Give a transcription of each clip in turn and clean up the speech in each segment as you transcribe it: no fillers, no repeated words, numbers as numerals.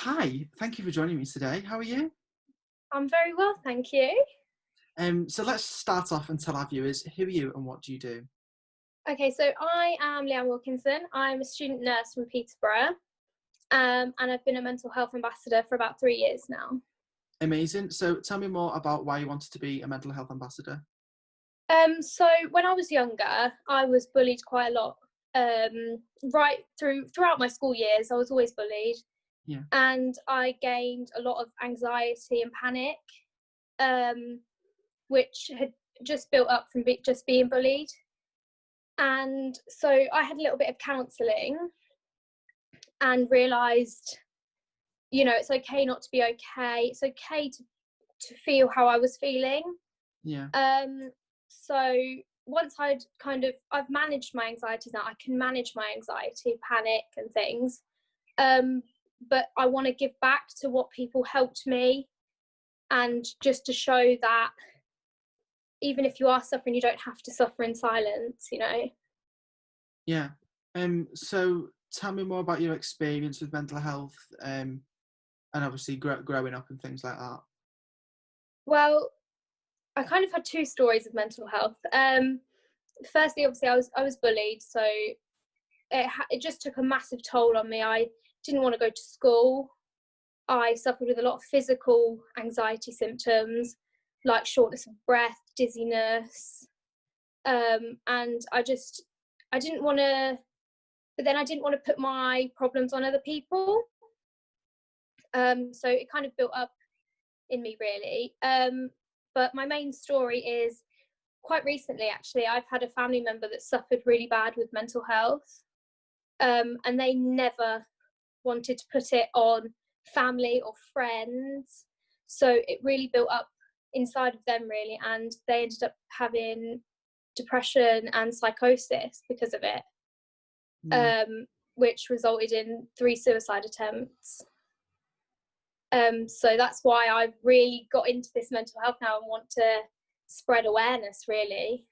Hi, thank you for joining me today. How are you? I'm very well, thank you. So let's start off and tell our viewers, who are you and what do you do? Okay, so I am Liane Wilkinson. I'm a student nurse from Peterborough, and I've been a mental health ambassador for about 3 years now. Amazing. So tell me more about why you wanted to be a mental health ambassador. So when I was younger, I was bullied quite a lot. Right throughout my school years, I was always bullied, Yeah. and I gained a lot of anxiety and panic, which had just built up from just being bullied. And so I had a little bit of counselling and realised, it's okay not to be okay. It's okay to feel how I was feeling. Yeah. So once I've managed my anxieties now, I can manage my anxiety, panic and things. But I want to give back to what people helped me, and just to show that even if you are suffering, you don't have to suffer in silence, Yeah. So tell me more about your experience with mental health, and obviously growing up and things like that. Well, I kind of had two stories of mental health. Firstly, obviously, I was bullied, so it just took a massive toll on me. I didn't want to go to school. I suffered with a lot of physical anxiety symptoms, like shortness of breath, dizziness, and I didn't want to. But then I didn't want to put my problems on other people. So it kind of built up in me, really. But my main story is quite recently, actually. I've had a family member that suffered really bad with mental health, and they never wanted to put it on family or friends. So it really built up inside of them, really, and they ended up having depression and psychosis because of it, Yeah. which resulted in 3 suicide attempts. So that's why I've really got into this mental health now and want to spread awareness, really.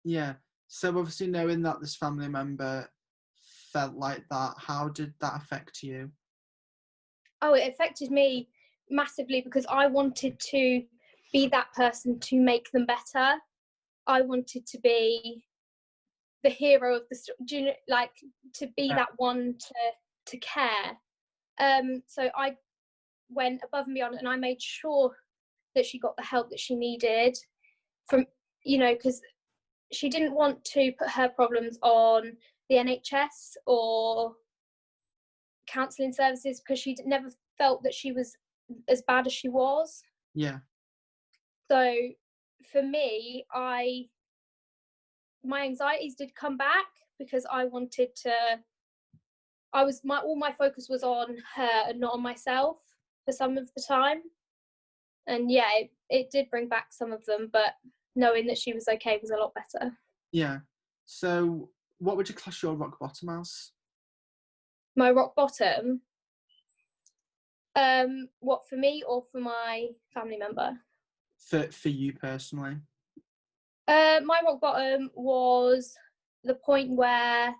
Yeah. So obviously knowing that this family member felt like that, how did that affect you? Oh, it affected me massively because I wanted to be that person to make them better. I wanted to be the hero of the story, like to be Yeah. that one to care. So I went above and beyond, and I made sure that she got the help that she needed from, because she didn't want to put her problems on the NHS or counselling services because she never felt that she was as bad as she was. Yeah. So for me, my anxieties did come back because I wanted to. All my focus was on her and not on myself for some of the time. And yeah, it did bring back some of them, but knowing that she was okay was a lot better. Yeah. So what would you class your rock bottom as? My rock bottom, what, for me or for my family member? For you personally? My rock bottom was the point where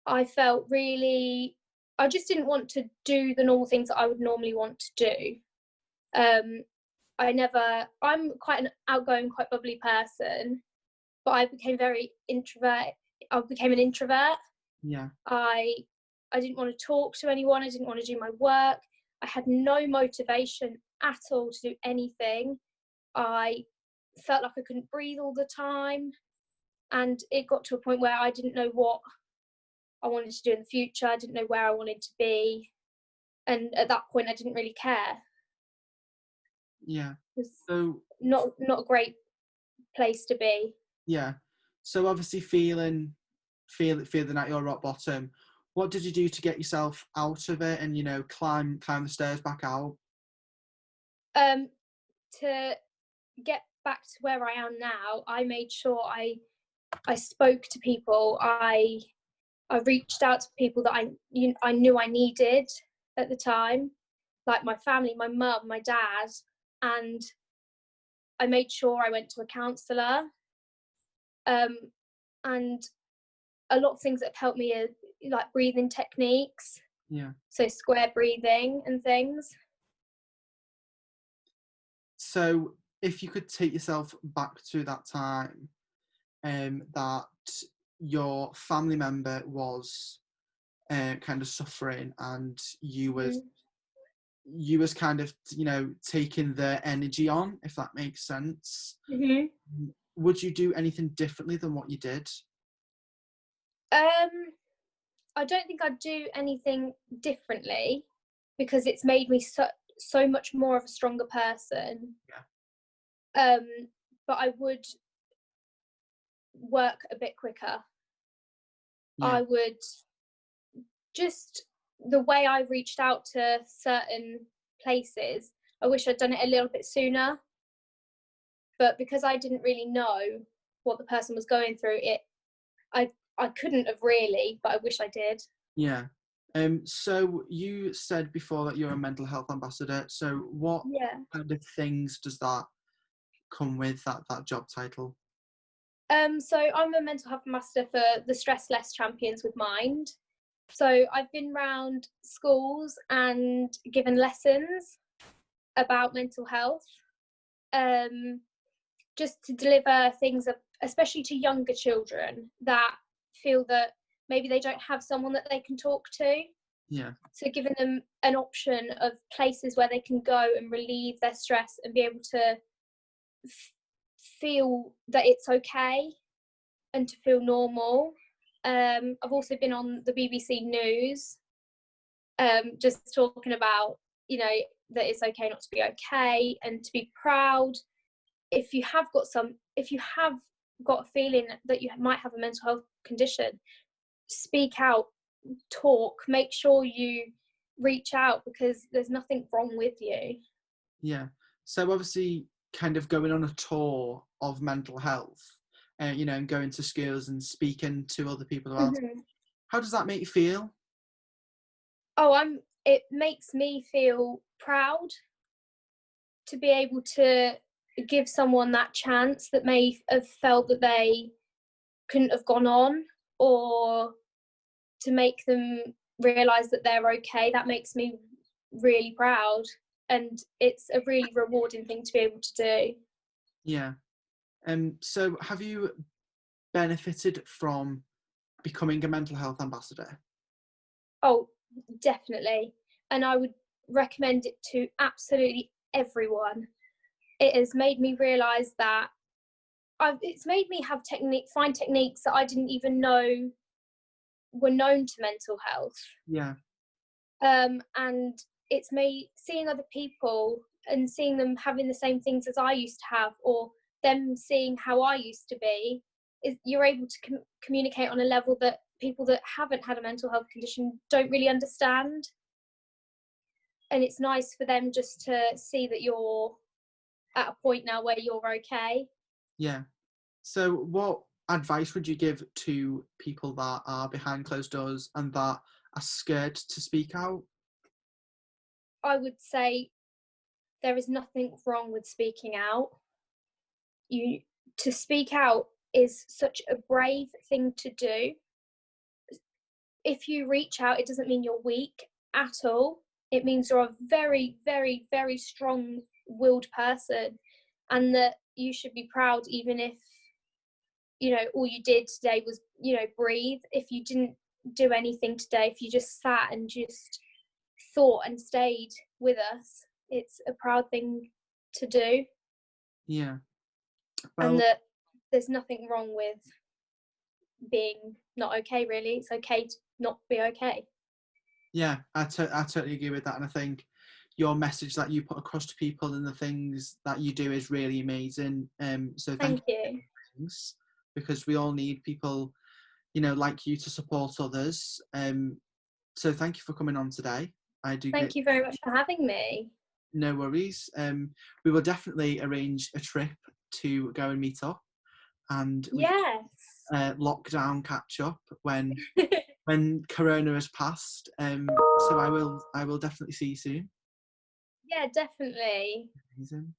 I felt really, I just didn't want to do the normal things that I would normally want to do. I'm quite an outgoing, quite bubbly person, but I became very introvert. I became an introvert. Yeah. I didn't want to talk to anyone. I didn't want to do my work. I had no motivation at all to do anything. I felt like I couldn't breathe all the time. And it got to a point where I didn't know what I wanted to do in the future. I didn't know where I wanted to be. And at that point, I didn't really care. Yeah. It was So not a great place to be. yeah. So obviously feeling at your rock bottom, what did you do to get yourself out of it and climb the stairs back out? To get back to where I am now, I made sure I spoke to people. I reached out to people that I knew I needed at the time, like my family, my mum, my dad, and I made sure I went to a counsellor. And a lot of things that have helped me are like breathing techniques. Yeah. So square breathing and things. So if you could take yourself back to that time, that your family member was kind of suffering, and you was kind of, you know, taking their energy on, if that makes sense. Mm-hmm. Would you do anything differently than what you did? I don't think I'd do anything differently, because it's made me so much more of a stronger person. Yeah. But I would work a bit quicker. Yeah. I would just, the way I reached out to certain places, I wish I'd done it a little bit sooner. But because I didn't really know what the person was going through, I couldn't have really, but I wish I did. Yeah. So you said before that you're a mental health ambassador. So what kind of things does that come with, that job title? So I'm a mental health ambassador for the Stress Less Champions with Mind. So I've been around schools and given lessons about mental health, just to deliver things, especially to younger children that feel that maybe they don't have someone that they can talk to. Yeah. So giving them an option of places where they can go and relieve their stress and be able to feel that it's okay and to feel normal. I've also been on the BBC News, just talking about, you know, that it's okay not to be okay and to be proud. If you have got a feeling that you might have a mental health condition, speak out, talk, make sure you reach out, because there's nothing wrong with you. Yeah. So obviously kind of going on a tour of mental health, you know, and going to schools and speaking to other people about it. How does that make you feel? It makes me feel proud to be able to give someone that chance that may have felt that they couldn't have gone on, or to make them realise that they're okay. That makes me really proud, and it's a really rewarding thing to be able to do. Yeah. So have you benefited from becoming a mental health ambassador? Oh, definitely. And I would recommend it to absolutely everyone. It has made me realise that it's made me find techniques that I didn't even know were known to mental health. Yeah. And it's made seeing other people and seeing them having the same things as I used to have, or them seeing how I used to be, is you're able to communicate on a level that people that haven't had a mental health condition don't really understand. And it's nice for them just to see that you're at a point now where you're okay. Yeah. So what advice would you give to people that are behind closed doors and that are scared to speak out? I would say there is nothing wrong with speaking out. To speak out is such a brave thing to do. If you reach out, it doesn't mean you're weak at all. It means you're a very, very, very strong-willed person, and that you should be proud, even if, you know, all you did today was, you know, breathe. If you didn't do anything today, if you just sat and just thought and stayed with us, it's a proud thing to do. Yeah. And Well, that there's nothing wrong with being not okay, really. It's okay to not be okay. yeah, I totally agree with that. And I think your message that you put across to people and the things that you do is really amazing. So thank you. Things, because we all need people, you know, like you to support others. So thank you for coming on today. I do. Thank you very much for having me. No worries. We will definitely arrange a trip to go and meet up, and we can lockdown catch up when Corona has passed. So I will definitely see you soon. Yeah, definitely. Amazing.